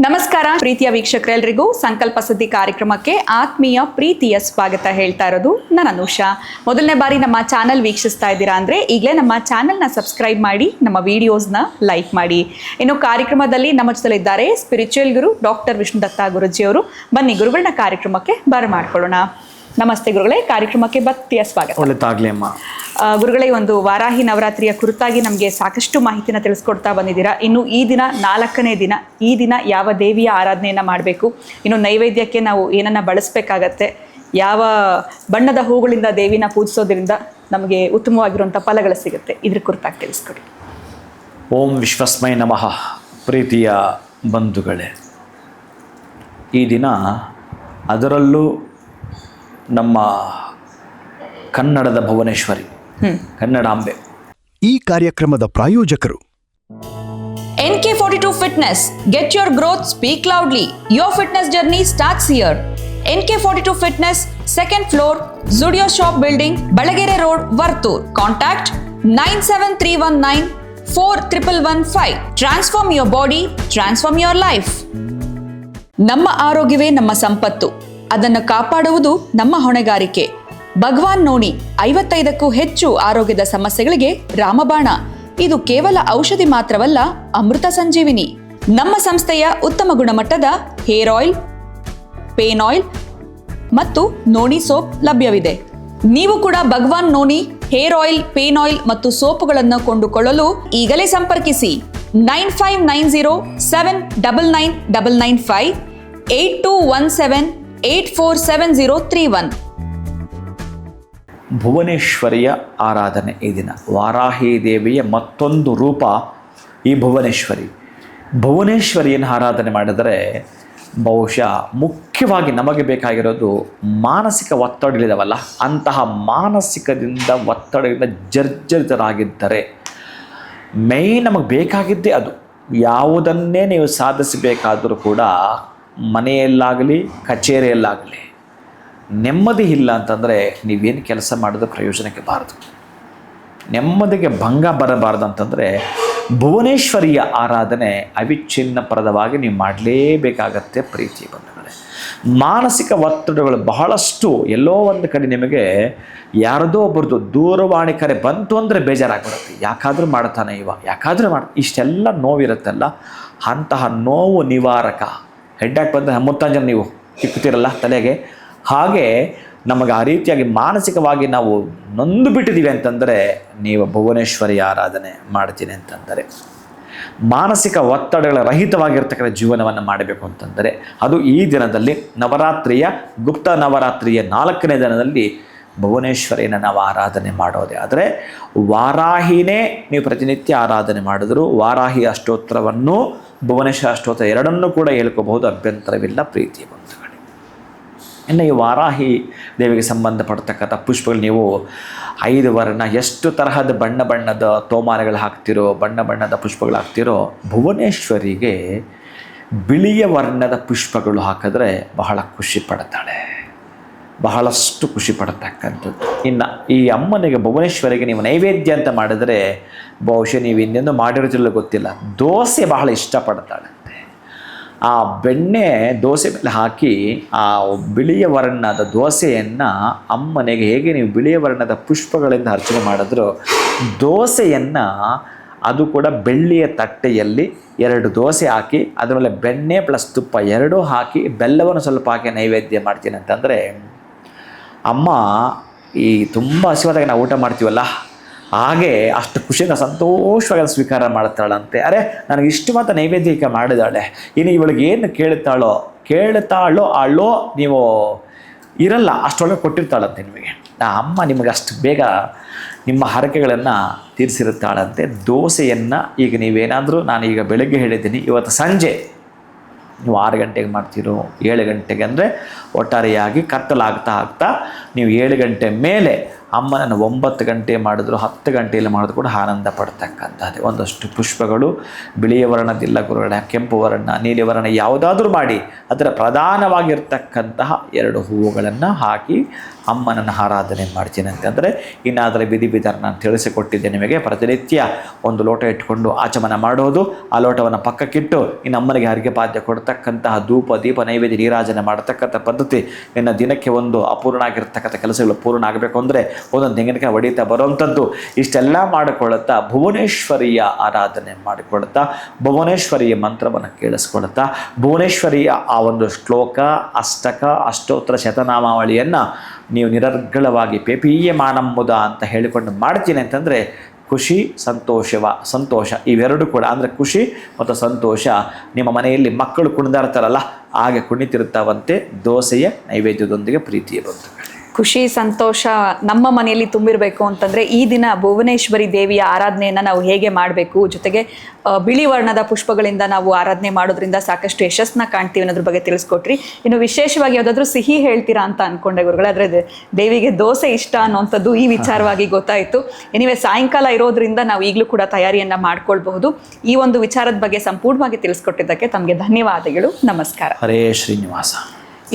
ನಮಸ್ಕಾರ ಪ್ರೀತಿಯ ವೀಕ್ಷಕರೆಲ್ಲರಿಗೂ ಸಂಕಲ್ಪ ಸುದ್ದಿ ಕಾರ್ಯಕ್ರಮಕ್ಕೆ ಆತ್ಮೀಯ ಪ್ರೀತಿಯ ಸ್ವಾಗತ ಹೇಳ್ತಾ ಇರೋದು ನಾನು ಅನುಷಾ. ಮೊದಲನೇ ಬಾರಿ ನಮ್ಮ ಚಾನಲ್ ವೀಕ್ಷಿಸ್ತಾ ಇದ್ದೀರಾ ಅಂದರೆ ಈಗಲೇ ನಮ್ಮ ಚಾನಲ್ನ ಸಬ್ಸ್ಕ್ರೈಬ್ ಮಾಡಿ ನಮ್ಮ ವಿಡಿಯೋಸ್ನ ಲೈಕ್ ಮಾಡಿ. ಇನ್ನು ಕಾರ್ಯಕ್ರಮದಲ್ಲಿ ನಮ್ಮ ಜೊತೆಲಿದ್ದಾರೆ ಸ್ಪಿರಿಚುವಲ್ ಗುರು ಡಾಕ್ಟರ್ ವಿಷ್ಣುದತ್ತ ಗುರುಜಿಯವರು. ಬನ್ನಿ ಗುರುಗಳನ್ನ ಕಾರ್ಯಕ್ರಮಕ್ಕೆ ಬರಮಾಡ್ಕೊಳ್ಳೋಣ. ನಮಸ್ತೆ ಗುರುಗಳೇ, ಕಾರ್ಯಕ್ರಮಕ್ಕೆ ಭಕ್ತಿಯ ಸ್ವಾಗತ. ಒಳ್ಳೆದಾಗ್ಲಿ ಅಮ್ಮ. ಗುರುಗಳೇ, ಒಂದು ವಾರಾಹಿ ನವರಾತ್ರಿಯ ಕುರಿತಾಗಿ ನಮಗೆ ಸಾಕಷ್ಟು ಮಾಹಿತಿನ ತಿಳಿಸ್ಕೊಡ್ತಾ ಬಂದಿದ್ದೀರಾ. ಇನ್ನು ಈ ದಿನ 4ನೇ ದಿನ, ಈ ದಿನ ಯಾವ ದೇವಿಯ ಆರಾಧನೆಯನ್ನು ಮಾಡಬೇಕು, ಇನ್ನು ನೈವೇದ್ಯಕ್ಕೆ ನಾವು ಏನನ್ನ ಬಳಸಬೇಕಾಗತ್ತೆ, ಯಾವ ಬಣ್ಣದ ಹೂಗಳಿಂದ ದೇವಿನ ಪೂಜಿಸೋದ್ರಿಂದ ನಮಗೆ ಉತ್ತಮವಾಗಿರುವಂಥ ಫಲಗಳು ಸಿಗುತ್ತೆ, ಇದ್ರ ಕುರಿತಾಗಿ ತಿಳಿಸ್ಕೊಡಿ. ಓಂ ವಿಶ್ವಸ್ಮೈ ನಮಃ. ಪ್ರೀತಿಯ ಬಂಧುಗಳೇ, ಈ ದಿನ ಅದರಲ್ಲೂ ನಮ್ಮ ಕನ್ನಡದ ಭುವನೇಶ್ವರಿ ಕನ್ನಡಾಂಬೆ. ಈ ಕಾರ್ಯಕ್ರಮದ ಪ್ರಾಯೋಜಕರು NK42 Fitness. Get your growth, speak loudly. Your fitness journey starts here. NK42 Fitness, 2nd floor, Zudio Shop Building, Balagere Road, Vartur. Contact 973194115. Transform your body, transform your life. ನಮ್ಮ ಆರೋಗ್ಯವೇ ನಮ್ಮ ಸಂಪತ್ತು, ಅದನ್ನು ಕಾಪಾಡುವುದು ನಮ್ಮ ಹೊಣೆಗಾರಿಕೆ. ಭಗವಾನ್ ನೋನಿ 55ಕ್ಕೂ ಹೆಚ್ಚು ಆರೋಗ್ಯದ ಸಮಸ್ಯೆಗಳಿಗೆ ರಾಮಬಾಣ. ಇದು ಕೇವಲ ಔಷಧಿ ಮಾತ್ರವಲ್ಲ, ಅಮೃತ ಸಂಜೀವಿನಿ. ನಮ್ಮ ಸಂಸ್ಥೆಯ ಉತ್ತಮ ಗುಣಮಟ್ಟದ ಹೇರ್ ಆಯಿಲ್, ಪೇನ್ ಆಯಿಲ್ ಮತ್ತು ನೋನಿ ಸೋಪ್ ಲಭ್ಯವಿದೆ. ನೀವು ಕೂಡ Bhagwan noni hair oil, pain oil ಮತ್ತು ಸೋಪುಗಳನ್ನು ಕೊಂಡುಕೊಳ್ಳಲು ಈಗಲೇ ಸಂಪರ್ಕಿಸಿ 9590799995 8217847031. ಭುವನೇಶ್ವರಿಯ ಆರಾಧನೆ ಈ ದಿನ. ವಾರಾಹಿ ದೇವಿಯ ಮತ್ತೊಂದು ರೂಪ ಈ ಭುವನೇಶ್ವರಿ. ಭುವನೇಶ್ವರಿಯನ್ನು ಆರಾಧನೆ ಮಾಡಿದರೆ ಬಹುಶಃ ಮುಖ್ಯವಾಗಿ ನಮಗೆ ಬೇಕಾಗಿರೋದು ಮಾನಸಿಕ ಒತ್ತಡಗಳಿದಾವಲ್ಲ, ಅಂತಹ ಮಾನಸಿಕದಿಂದ ಒತ್ತಡದಿಂದ ಜರ್ಜರಿತರಾಗಿದ್ದರೆ ಮೇಯ್ನ್ ನಮಗೆ ಬೇಕಾಗಿದ್ದೇ ಅದು. ಯಾವುದನ್ನೇ ನೀವು ಸಾಧಿಸಬೇಕಾದರೂ ಕೂಡ ಮನೆಯಲ್ಲಾಗಲಿ ಕಚೇರಿಯಲ್ಲಾಗಲಿ ನೆಮ್ಮದಿ ಇಲ್ಲ ಅಂತಂದರೆ ನೀವೇನು ಕೆಲಸ ಮಾಡೋದು ಪ್ರಯೋಜನಕ್ಕೆ ಬಾರದು. ನೆಮ್ಮದಿಗೆ ಭಂಗ ಬರಬಾರ್ದು ಅಂತಂದರೆ ಭುವನೇಶ್ವರಿಯ ಆರಾಧನೆ ಅವಿಚ್ಛಿನ್ನಪ್ರದವಾಗಿ ನೀವು ಮಾಡಲೇಬೇಕಾಗತ್ತೆ. ಪ್ರೀತಿ ಬಂಧುಗಳೇ, ಮಾನಸಿಕ ಒತ್ತಡಗಳು ಬಹಳಷ್ಟು. ಎಲ್ಲೋ ಒಂದು ಕಡೆ ನಿಮಗೆ ಯಾರದೋ ಒಬ್ಬರದು ದೂರವಾಣಿ ಕರೆ ಬಂತು ಅಂದರೆ ಬೇಜಾರಾಗ್ಬಿಡುತ್ತೆ. ಯಾಕಾದರೂ ಮಾಡ್ತಾನೆ ಯಾಕಾದರೂ ಇಷ್ಟೆಲ್ಲ ನೋವಿರುತ್ತಲ್ಲ, ಅಂತಹ ನೋವು ನಿವಾರಕ. ಹೆಡ್ಡಾಕ್ ಬಂದರೆ ಮುತ್ತಾಂಜನ ನೀವು ತಿಕ್ಕುತ್ತೀರಲ್ಲ ತಲೆಗೆ, ಹಾಗೆ ನಮಗೆ ಆ ರೀತಿಯಾಗಿ ಮಾನಸಿಕವಾಗಿ ನಾವು ನೊಂದು ಬಿಟ್ಟಿದ್ದೀವಿ ಅಂತಂದರೆ ನೀವು ಭುವನೇಶ್ವರಿ ಆರಾಧನೆ ಮಾಡ್ತೀನಿ ಅಂತಂದರೆ, ಮಾನಸಿಕ ಒತ್ತಡಗಳ ರಹಿತವಾಗಿರ್ತಕ್ಕಂಥ ಜೀವನವನ್ನು ಮಾಡಬೇಕು ಅಂತಂದರೆ ಅದು ಈ ದಿನದಲ್ಲಿ ನವರಾತ್ರಿಯ ಗುಪ್ತ ನವರಾತ್ರಿಯ 4ನೇ ದಿನದಲ್ಲಿ ಭುವನೇಶ್ವರಿಯನ್ನು ನಾವು ಆರಾಧನೆ ಮಾಡೋದೇ ಆದರೆ, ವಾರಾಹಿನೇ ನೀವು ಪ್ರತಿನಿತ್ಯ ಆರಾಧನೆ ಮಾಡಿದ್ರು ವಾರಾಹಿ ಅಷ್ಟೋತ್ತರವನ್ನು ಭುವನೇಶ್ವರ ಅಷ್ಟೋತ್ತರ ಎರಡನ್ನೂ ಕೂಡ ಹೇಳ್ಕೋಬಹುದು, ಅಭ್ಯಂತರವಿಲ್ಲ. ಪ್ರೀತಿಯ ಬಂಧುಗಳೇ, ಇನ್ನು ಈ ವಾರಾಹಿ ದೇವಿಗೆ ಸಂಬಂಧಪಡ್ತಕ್ಕಂಥ ಪುಷ್ಪಗಳು ನೀವು 5 ವರ್ಣ ಎಷ್ಟು ತರಹದ ಬಣ್ಣ ಬಣ್ಣದ ತೋಮಾಲೆಗಳು ಹಾಕ್ತಿರೋ, ಬಣ್ಣ ಬಣ್ಣದ ಪುಷ್ಪಗಳು ಹಾಕ್ತಿರೋ, ಭುವನೇಶ್ವರಿಗೆ ಬಿಳಿಯ ವರ್ಣದ ಪುಷ್ಪಗಳು ಹಾಕಿದ್ರೆ ಬಹಳ ಖುಷಿ ಪಡ್ತಾಳೆ, ಬಹಳಷ್ಟು ಖುಷಿ ಪಡ್ತಕ್ಕಂಥದ್ದು. ಇನ್ನು ಈ ಅಮ್ಮನಿಗೆ ಭುವನೇಶ್ವರಿಗೆ ನೀವು ನೈವೇದ್ಯ ಅಂತ ಮಾಡಿದರೆ ಬಹುಶಃ ನೀವು ಇನ್ನೊಂದು ಮಾಡಿರೋದಿಲ್ಲ ಗೊತ್ತಿಲ್ಲ, ದೋಸೆ ಬಹಳ ಇಷ್ಟಪಡ್ತಾಳಂತೆ. ಆ ಬೆಣ್ಣೆ ದೋಸೆ ಮೇಲೆ ಹಾಕಿ ಆ ಬಿಳಿಯ ವರ್ಣದ ದೋಸೆಯನ್ನು ಅಮ್ಮನಿಗೆ ಹೇಗೆ ನೀವು ಬಿಳಿಯ ವರ್ಣದ ಪುಷ್ಪಗಳಿಂದ ಅರ್ಚನೆ ಮಾಡಿದ್ರು, ದೋಸೆಯನ್ನು ಅದು ಕೂಡ ಬೆಳ್ಳಿಯ ತಟ್ಟೆಯಲ್ಲಿ 2 ದೋಸೆ ಹಾಕಿ ಅದರ ಮೇಲೆ ಬೆಣ್ಣೆ ಪ್ಲಸ್ ತುಪ್ಪ ಎರಡೂ ಹಾಕಿ ಬೆಲ್ಲವನ್ನು ಸ್ವಲ್ಪ ಹಾಕಿ ನೈವೇದ್ಯ ಮಾಡ್ತೀನಿ ಅಂತಂದರೆ ಅಮ್ಮ ಈ ತುಂಬ ಹಸಿವಾದಾಗ ನಾವು ಊಟ ಮಾಡ್ತೀವಲ್ಲ, ಹಾಗೆ ಅಷ್ಟು ಖುಷಿಯಿಂದ ಸಂತೋಷವಾಗಿ ಸ್ವೀಕಾರ ಮಾಡ್ತಾಳಂತೆ. ಅರೆ, ನನಗೆ ಇಷ್ಟು ಮಾತ್ರ ನೈವೇದ್ಯ ಈಗ ಮಾಡಿದಾಳೆ, ಇನ್ನು ಇವಳಿಗೆ ಏನು ಕೇಳ್ತಾಳೋ ಅಳೋ ನೀವು ಇರಲ್ಲ, ಅಷ್ಟೊಳಗೆ ಕೊಟ್ಟಿರ್ತಾಳಂತೆ ನಿಮಗೆ. ಅಮ್ಮ ನಿಮಗೆ ಅಷ್ಟು ಬೇಗ ನಿಮ್ಮ ಹರಕೆಗಳನ್ನು ತೀರಿಸಿರುತ್ತಾಳಂತೆ. ದೋಸೆಯನ್ನು ಈಗ ನೀವೇನಾದರೂ, ನಾನೀಗ ಬೆಳಗ್ಗೆ ಹೇಳಿದ್ದೀನಿ, ಇವತ್ತು ಸಂಜೆ ನೀವು 6 ಗಂಟೆಗೆ ಮಾಡ್ತೀರೋ 7 ಗಂಟೆಗೆ ಅಂದರೆ ಒಟ್ಟಾರೆಯಾಗಿ ಕತ್ತಲಾಗ್ತಾ ನೀವು 7 ಗಂಟೆ ಮೇಲೆ ಅಮ್ಮನನ್ನು 9 ಗಂಟೆ ಮಾಡಿದ್ರು 10 ಗಂಟೆಯಲ್ಲಿ ಮಾಡಿದ್ರು ಕೂಡ ಆನಂದ ಪಡ್ತಕ್ಕಂಥದ್ದು. ಒಂದಷ್ಟು ಪುಷ್ಪಗಳು ಬಿಳಿಯ ವರ್ಣದಿಲ್ಲ ಗುರುಗಳೇ, ಕೆಂಪು ವರ್ಣ, ನೀಲಿ ವರ್ಣ ಯಾವುದಾದ್ರೂ ಮಾಡಿ ಅದರ ಪ್ರಧಾನವಾಗಿರ್ತಕ್ಕಂತಹ 2 ಹೂವುಗಳನ್ನು ಹಾಕಿ ಅಮ್ಮನನ್ನು ಆರಾಧನೆ ಮಾಡ್ತೀನಿ ಅಂತಂದರೆ, ಇನ್ನಾದರೆ ವಿಧಿವಿಧಾನ ನಾನು ತಿಳಿಸಿಕೊಟ್ಟಿದ್ದೆ ನಿಮಗೆ. ಪ್ರತಿನಿತ್ಯ 1 ಲೋಟ ಇಟ್ಕೊಂಡು ಆಚಮನ ಮಾಡೋದು, ಆ ಲೋಟವನ್ನು ಪಕ್ಕಕ್ಕಿಟ್ಟು ಇನ್ನು ಅಮ್ಮನಿಗೆ ಅರ್ಘ್ಯ ಪಾದ್ಯ ಕೊಡ್ತಕ್ಕಂತಹ ಧೂಪ ದೀಪ ನೈವೇದ್ಯ ನೀರಾಜನೆ ಮಾಡತಕ್ಕಂಥ ಪದ್ಧತಿ. ಇನ್ನು ದಿನಕ್ಕೆ ಒಂದು ಅಪೂರ್ಣ ಆಗಿರ್ತಕ್ಕಂಥ ಕೆಲಸಗಳು ಪೂರ್ಣ ಆಗಬೇಕು ಅಂದರೆ ಒಂದೊಂದು ತೆಂಗಿನಕಾಯಿ ಹೊಡಿತಾ ಬರುವಂಥದ್ದು. ಇಷ್ಟೆಲ್ಲ ಮಾಡಿಕೊಳ್ಳುತ್ತಾ ಭುವನೇಶ್ವರಿಯ ಆರಾಧನೆ ಮಾಡಿಕೊಳ್ಳುತ್ತಾ ಭುವನೇಶ್ವರಿಯ ಮಂತ್ರವನ್ನು ಕೇಳಿಸ್ಕೊಳ್ತಾ ಭುವನೇಶ್ವರಿಯ ಆ ಒಂದು ಶ್ಲೋಕ, ಅಷ್ಟಕ, ಅಷ್ಟೋತ್ತರ ಶತನಾಮಾವಳಿಯನ್ನು ನೀವು ನಿರರ್ಗಳವಾಗಿ ಪೇಪೀಯ ಮಾನಮ್ಮುದ ಅಂತ ಹೇಳಿಕೊಂಡು ಮಾಡ್ತೀನಿ ಅಂತಂದರೆ ಖುಷಿ ಸಂತೋಷ ಇವೆರಡು ಕೂಡ, ಅಂದರೆ ಖುಷಿ ಮತ್ತು ಸಂತೋಷ ನಿಮ್ಮ ಮನೆಯಲ್ಲಿ ಮಕ್ಕಳು ಕುಣಿದಾಡ್ತಾರಲ್ಲ ಹಾಗೆ ಕುಣಿತಿರ್ತಾವಂತೆ ದೋಸೆಯ ನೈವೇದ್ಯದೊಂದಿಗೆ ಪ್ರೀತಿಯ ಬಂಧುಗಳು. ಖುಷಿ ಸಂತೋಷ ನಮ್ಮ ಮನೆಯಲ್ಲಿ ತುಂಬಿರಬೇಕು ಅಂತಂದರೆ ಈ ದಿನ ಭುವನೇಶ್ವರಿ ದೇವಿಯ ಆರಾಧನೆಯನ್ನು ನಾವು ಹೇಗೆ ಮಾಡಬೇಕು, ಜೊತೆಗೆ ಬಿಳಿ ವರ್ಣದ ಪುಷ್ಪಗಳಿಂದ ನಾವು ಆರಾಧನೆ ಮಾಡೋದ್ರಿಂದ ಸಾಕಷ್ಟು ಯಶಸ್ಸನ್ನ ಕಾಣ್ತೀವಿ ಅನ್ನೋದ್ರ ಬಗ್ಗೆ ತಿಳಿಸ್ಕೊಟ್ರಿ. ಇನ್ನು ವಿಶೇಷವಾಗಿ ಯಾವುದಾದ್ರೂ ಸಿಹಿ ಹೇಳ್ತೀರಾ ಅಂತ ಅಂದ್ಕೊಂಡೆ ಗುರುಗಳೇ, ಆದರೆ ದೇವಿಗೆ ದೋಸೆ ಇಷ್ಟ ಅನ್ನೋಂಥದ್ದು ಈ ವಿಚಾರವಾಗಿ ಗೊತ್ತಾಯಿತು. ಎನಿವೆ ಸಾಯಂಕಾಲ ಇರೋದ್ರಿಂದ ನಾವು ಈಗಲೂ ಕೂಡ ತಯಾರಿಯನ್ನು ಮಾಡ್ಕೊಳ್ಬಹುದು. ಈ ಒಂದು ವಿಚಾರದ ಬಗ್ಗೆ ಸಂಪೂರ್ಣವಾಗಿ ತಿಳಿಸ್ಕೊಟ್ಟಿದ್ದಕ್ಕೆ ತಮಗೆ ಧನ್ಯವಾದಗಳು. ನಮಸ್ಕಾರ. ಹರೇ ಶ್ರೀನಿವಾಸ.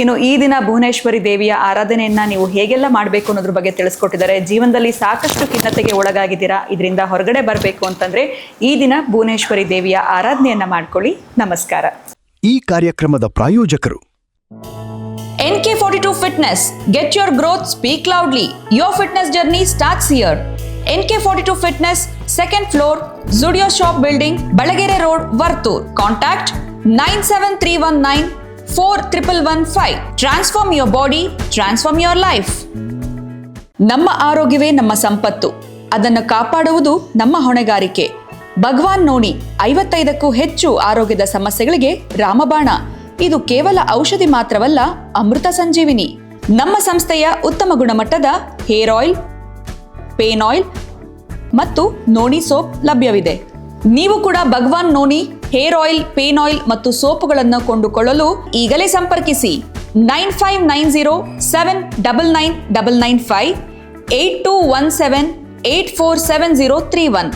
ಇನ್ನು ಈ ದಿನ ಭುವನೇಶ್ವರಿ ದೇವಿಯ ಆರಾಧನೆಯನ್ನ ನೀವು ಹೇಗೆಲ್ಲ ಮಾಡಬೇಕು ಅನ್ನೋದ್ರ ಬಗ್ಗೆ ತಿಳಿಸ್ಕೊಟ್ಟಿದ್ದಾರೆ. ಜೀವನದಲ್ಲಿ ಸಾಕಷ್ಟು ಖಿನ್ನತೆಗೆ ಒಳಗಾಗಿದ್ದೀರಾ, ಇದರಿಂದ ಹೊರಗಡೆ ಬರಬೇಕು ಅಂತಂದ್ರೆ ಈ ದಿನ ಭುವನೇಶ್ವರಿ ದೇವಿಯ ಆರಾಧನೆಯನ್ನ ಮಾಡ್ಕೊಳ್ಳಿ. ನಮಸ್ಕಾರ. ಈ ಕಾರ್ಯಕ್ರಮದ ಪ್ರಾಯೋಜಕರು NK42 Fitness. Get your growth, speak loudly. Your fitness journey starts here. NK42 Fitness, 2nd floor, Zudio Shop Building, Balagere Road, Vartur. Contact 97319 4115. Transform your body, transform your life. ನಮ್ಮ ಆರೋಗ್ಯವೇ ನಮ್ಮ ಸಂಪತ್ತು, ಅದನ್ನು ಕಾಪಾಡುವುದು ನಮ್ಮ ಹೊಣೆಗಾರಿಕೆ. ಭಗವಾನ್ ನೋಣಿ 55ಕ್ಕೂ ಹೆಚ್ಚು ಆರೋಗ್ಯದ ಸಮಸ್ಯೆಗಳಿಗೆ ರಾಮಬಾಣ. ಇದು ಕೇವಲ ಔಷಧಿ ಮಾತ್ರವಲ್ಲ, ಅಮೃತ ಸಂಜೀವಿನಿ. ನಮ್ಮ ಸಂಸ್ಥೆಯ ಉತ್ತಮ ಗುಣಮಟ್ಟದ ಹೇರ್ ಆಯಿಲ್, ಪೇನ್ ಆಯಿಲ್ ಮತ್ತು ನೋಣಿ ಸೋಪ್ ಲಭ್ಯವಿದೆ. ನೀವು ಕೂಡ ಭಗವಾನ್ ನೋಣಿ ಹೇರ್ ಆಯಿಲ್, ಪೇನ್ ಆಯಿಲ್ ಮತ್ತು ಸೋಪುಗಳನ್ನು ಕೊಂಡುಕೊಳ್ಳಲು ಈಗಲೇ ಸಂಪರ್ಕಿಸಿ 9590799995 8217847031.